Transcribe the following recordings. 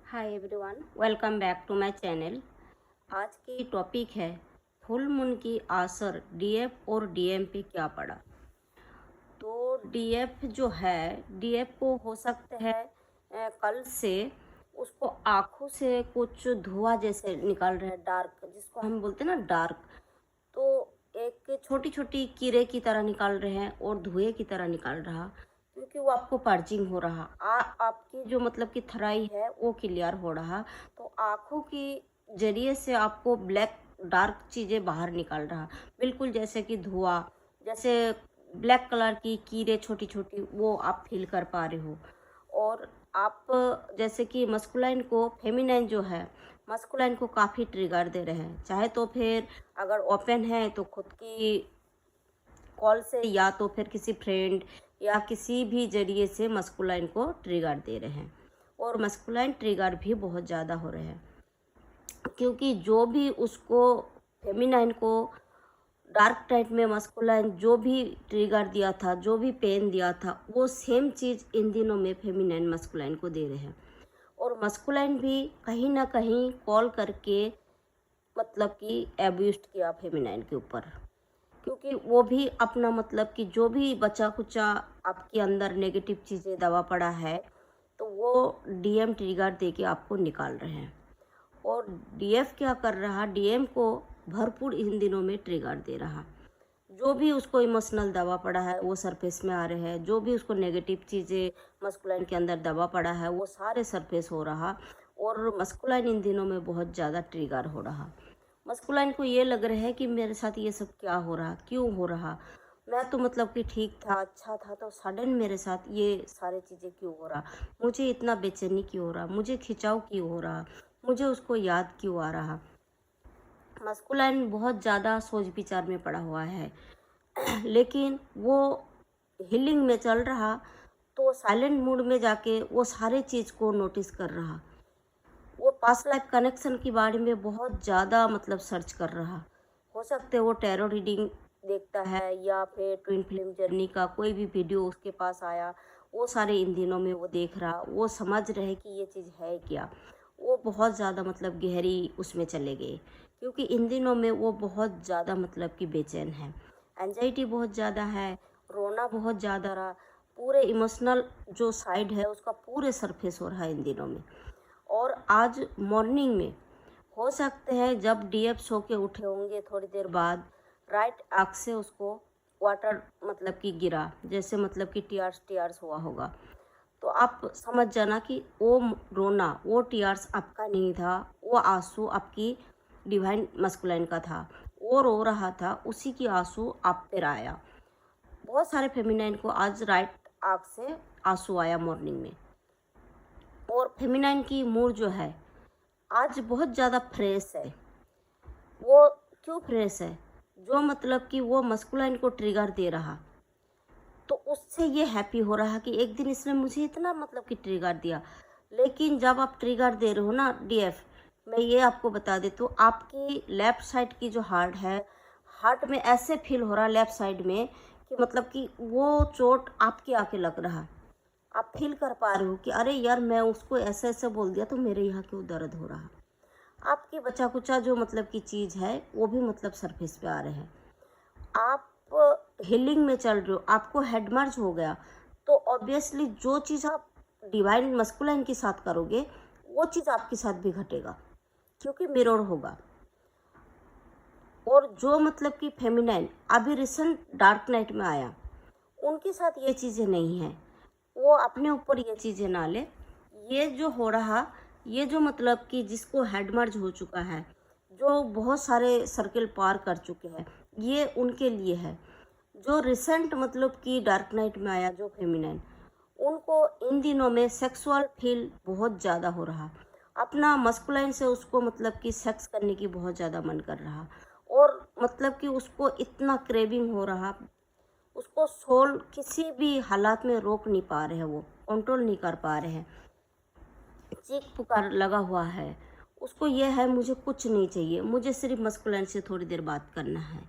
Hi everyone, welcome back to my channel. आज की topic है फुल मून की असर डीएफ और डीएम पे क्या पड़ा। तो डीएफ जो है, डीएफ को हो सकता है कल से उसको आँखों से कुछ धुआं जैसे निकल रहा है, डार्क, जिसको हम बोलते हैं ना डार्क। तो एक छोटी छोटी कीड़े की तरह निकाल रहे हैं और धुएं की तरह निकाल रहा, क्योंकि वो आपको पर्जिंग हो रहा। आपकी जो मतलब कि थराई है वो क्लियर हो रहा। तो आँखों की जरिए से आपको ब्लैक डार्क चीज़ें बाहर निकल रहा, बिल्कुल जैसे कि धुआं, जैसे ब्लैक कलर की कीड़े छोटी छोटी, वो आप फील कर पा रहे हो। और आप जैसे कि मस्कुलाइन को फेमिनाइन जो है, मस्कुलाइन को काफ़ी ट्रिगर दे रहे हैं। चाहे तो फिर अगर ओपन है तो खुद की कॉल से, या तो फिर किसी फ्रेंड या किसी भी जरिए से मस्कुलाइन को ट्रिगर दे रहे हैं। और मस्कुलाइन ट्रिगर भी बहुत ज़्यादा हो रहे हैं, क्योंकि जो भी उसको फेमिनाइन को डार्क टाइप में मस्कुलाइन जो भी ट्रिगर दिया था, जो भी पेन दिया था, वो सेम चीज़ इन दिनों में फेमिनाइन मस्कुलाइन को दे रहे हैं। और मस्कुलाइन भी कहीं ना कहीं कॉल करके मतलब कि एब्यूज किया फेमिनाइन के ऊपर, क्योंकि वो भी अपना मतलब कि जो भी बचा कुचा आपके अंदर नेगेटिव चीज़ें दबा पड़ा है, तो वो डीएम ट्रिगर दे के आपको निकाल रहे हैं। और डीएफ क्या कर रहा, डीएम को भरपूर इन दिनों में ट्रिगर दे रहा। जो भी उसको इमोशनल दबा पड़ा है वो सरफेस में आ रहे हैं, जो भी उसको नेगेटिव चीज़ें मस्कुलाइन के अंदर दबा पड़ा है वो सारे सरफेस हो रहा। और मस्कुलाइन इन दिनों में बहुत ज़्यादा ट्रिगर हो रहा। मस्कुलाइन को ये लग रहा है कि मेरे साथ ये सब क्या हो रहा, क्यों हो रहा, मैं तो मतलब कि ठीक था, अच्छा था, तो सडन मेरे साथ ये सारी चीज़ें क्यों हो रहा, मुझे इतना बेचैनी क्यों हो रहा, मुझे खिंचाव क्यों हो रहा, मुझे उसको याद क्यों आ रहा। मस्कुलाइन बहुत ज़्यादा सोच विचार में पड़ा हुआ है लेकिन वो हीलिंग में चल रहा, तो साइलेंट मूड में जाके वो सारे चीज़ को नोटिस कर रहा। वो पास्ट लाइफ कनेक्शन के बारे में बहुत ज़्यादा मतलब सर्च कर रहा। हो सकते वो टैरो रीडिंग देखता है, या फिर ट्विन फ्लेम जर्नी का कोई भी वीडियो उसके पास आया, वो सारे इन दिनों में वो देख रहा, वो समझ रहे कि ये चीज़ है क्या। वो बहुत ज़्यादा मतलब गहरी उसमें चले गए, क्योंकि इन दिनों में वो बहुत ज़्यादा मतलब कि बेचैन है, एंजाइटी बहुत ज़्यादा है, रोना बहुत ज़्यादा रहा। पूरे इमोशनल जो साइड है उसका पूरे सरफेस हो रहा है इन दिनों में। और आज मॉर्निंग में हो सकते हैं जब डीएफ सो के उठे होंगे थोड़ी देर बाद, राइट आँख से उसको वाटर मतलब कि गिरा, जैसे मतलब कि टीयर्स टीयर्स हुआ होगा। तो आप समझ जाना कि वो रोना, वो टीयर्स आपका नहीं था, वो आंसू आपकी डिवाइन मस्कुलाइन का था। वो रो रहा था, उसी की आंसू आप पर आया। बहुत सारे फेमिनाइन को आज राइट आँख से आंसू आया मॉर्निंग में। और फेमिनाइन की मूड जो है आज बहुत ज़्यादा फ्रेश है। वो क्यों फ्रेश है, जो मतलब कि वो मस्कुलाइन को ट्रिगर दे रहा, तो उससे ये हैप्पी हो रहा कि एक दिन इसने मुझे इतना मतलब कि ट्रिगर दिया। लेकिन जब आप ट्रिगर दे रहे हो ना डीएफ, मैं ये आपको बता देती हूँ, आपकी लेफ़्ट साइड की जो हार्ट है, हार्ट में ऐसे फील हो रहा लेफ़्ट साइड में कि मतलब कि वो चोट आपके आके लग रहा। आप फील कर पा रहे हो कि अरे यार, मैं उसको ऐसे ऐसे बोल दिया तो मेरे यहाँ क्यों दर्द हो रहा। आपकी बचा कुचा जो मतलब की चीज़ है वो भी मतलब सरफेस पे आ रहे हैं। आप हीलिंग में चल रहे हो, आपको हेड मर्ज हो गया, तो ऑब्वियसली जो चीज़ आप डिवाइन मस्कुलाइन के साथ करोगे वो चीज़ आपके साथ भी घटेगा, क्योंकि मिरर होगा। और जो मतलब कि फेमिनाइन अभी रिसेंट डार्क नाइट में आया, उनके साथ ये चीज़ें नहीं हैं। वो अपने ऊपर ये चीज़ें ना ले। ये जो हो रहा, ये जो मतलब कि जिसको हेड मर्ज हो चुका है, जो बहुत सारे सर्किल पार कर चुके हैं, ये उनके लिए है। जो रिसेंट मतलब कि डार्क नाइट में आया जो फेमिनाइन, उनको इन दिनों में सेक्सुअल फील बहुत ज़्यादा हो रहा। अपना मस्कुलाइन से उसको मतलब कि सेक्स करने की बहुत ज़्यादा मन कर रहा। और मतलब कि उसको इतना क्रेविंग हो रहा, उसको सोल किसी भी हालात में रोक नहीं पा रहे हैं, वो कंट्रोल नहीं कर पा रहे हैं, चीख पुकार लगा हुआ है। उसको ये है मुझे कुछ नहीं चाहिए, मुझे सिर्फ मस्कुलाइन से थोड़ी देर बात करना है।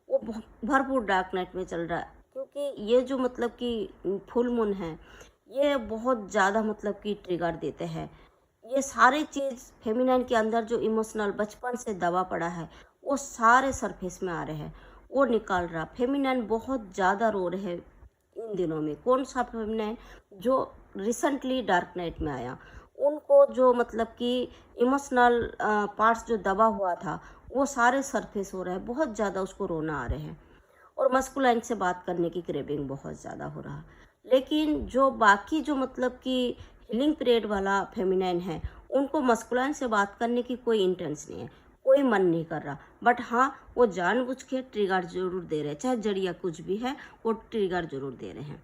वो भरपूर डार्क नाइट में चल रहा है, क्योंकि ये जो मतलब कि फुल मून है, ये बहुत ज़्यादा मतलब कि ट्रिगर देते हैं। ये सारे चीज़ फेमिनाइन के अंदर जो इमोशनल बचपन से दबा पड़ा है वो सारे सरफेस में आ रहे हैं, वो निकाल रहा। फेमिनाइन बहुत ज़्यादा रो रहे हैं इन दिनों में। कौन सा फेमिनाइन? जो रिसेंटली डार्क नाइट में आया, उनको जो मतलब कि इमोशनल पार्ट्स जो दबा हुआ था वो सारे सरफेस हो रहे हैं, बहुत ज़्यादा उसको रोना आ रहे हैं और मस्कुलाइन से बात करने की क्रेविंग बहुत ज़्यादा हो रहा। लेकिन जो बाकी जो मतलब कि हीलिंग पीरियड वाला फेमिनाइन है, उनको मस्कुलाइन से बात करने की कोई इंटेंस नहीं है, कोई मन नहीं कर रहा। बट हाँ, वो जानबूझ के ट्रिगर जरूर दे रहे हैं, चाहे जड़िया कुछ भी है वो ट्रिगर जरूर दे रहे हैं।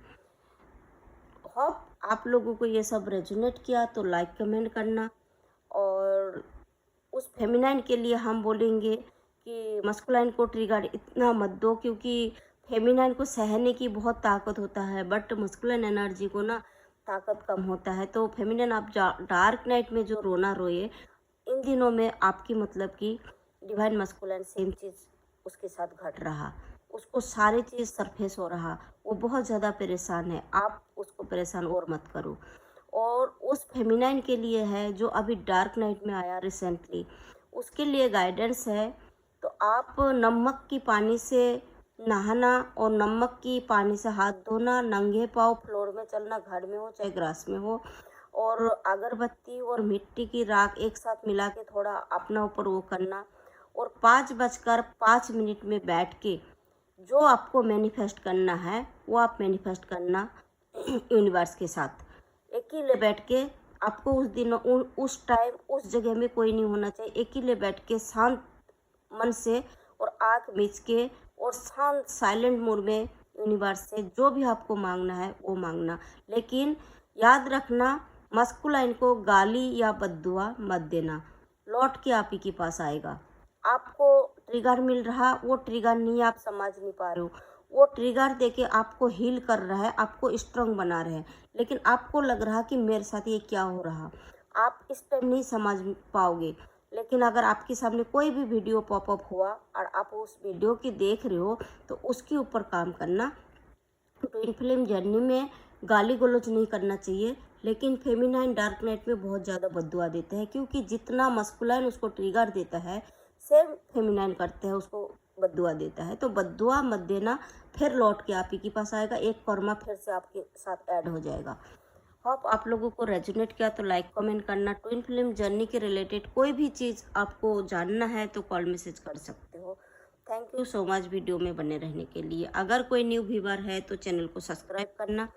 होप आप लोगों को ये सब रेजोनेट किया तो लाइक कमेंट करना। और उस फेमिनाइन के लिए हम बोलेंगे कि मस्कुलाइन को ट्रिगर इतना मत दो, क्योंकि फेमिनाइन को सहने की बहुत ताकत होता है बट मस्कुलाइन एनर्जी को ना ताकत कम होता है। तो फेमिनाइन आप डार्क नाइट में जो रोना रोए, इन दिनों में आपकी मतलब कि डिवाइन मस्कुलाइन सेम चीज़ उसके साथ घट रहा, उसको सारी चीज़ सरफेस हो रहा, वो बहुत ज़्यादा परेशान है। आप उसको परेशान और मत करो। और उस फेमिनाइन के लिए है जो अभी डार्क नाइट में आया रिसेंटली, उसके लिए गाइडेंस है। तो आप नमक की पानी से नहाना और नमक की पानी से हाथ धोना, नंगे पाँव फ्लोर में चलना, घर में हो चाहे ग्रास में हो, और अगरबत्ती और मिट्टी की राख एक साथ मिला के थोड़ा अपना ऊपर वो करना, और 5:05 में बैठ के जो आपको मैनिफेस्ट करना है वो आप मैनिफेस्ट करना यूनिवर्स के साथ। अकेले बैठ के आपको उस दिन उस टाइम उस जगह में कोई नहीं होना चाहिए। अकेले बैठ के शांत मन से और आँख मीच के और शांत साइलेंट मोड में यूनिवर्स से जो भी आपको मांगना है वो मांगना। लेकिन याद रखना, मस्कुलाइन को गाली या बद्दुआ मत देना, लौट के आप ही के पास आएगा। आपको ट्रिगर मिल रहा, वो ट्रिगर नहीं आप समझ नहीं पा रहे हो, वो ट्रिगर देके आपको हील कर रहा है, आपको स्ट्रांग बना रहे हैं, लेकिन आपको लग रहा कि मेरे साथ ये क्या हो रहा, आप इस टाइम नहीं समझ पाओगे। लेकिन अगर आपके सामने कोई भी वीडियो पॉपअप हुआ और आप उस वीडियो की देख रहे हो तो उसके ऊपर काम करना। ट्विन फ्लेम जर्नी में गाली गलौज नहीं करना चाहिए, लेकिन फेमिनाइन डार्क नाइट में बहुत ज़्यादा बद्दुआ देते हैं, क्योंकि जितना मस्कुलाइन उसको ट्रिगर देता है सेम फेमिनाइन करते हैं उसको बद्दुआ देता है। तो बद्दुआ मत देना, फिर लौट के आप ही के पास आएगा, एक कर्मा फिर से आपके साथ ऐड हो जाएगा। होप आप लोगों को रेजोनेट किया तो लाइक कमेंट करना। ट्विन फिल्म जर्नी के रिलेटेड कोई भी चीज़ आपको जानना है तो कॉल मैसेज कर सकते हो। Thank you so much video में बने रहने के लिए। अगर कोई न्यू व्यूअर है तो चैनल को सब्सक्राइब करना।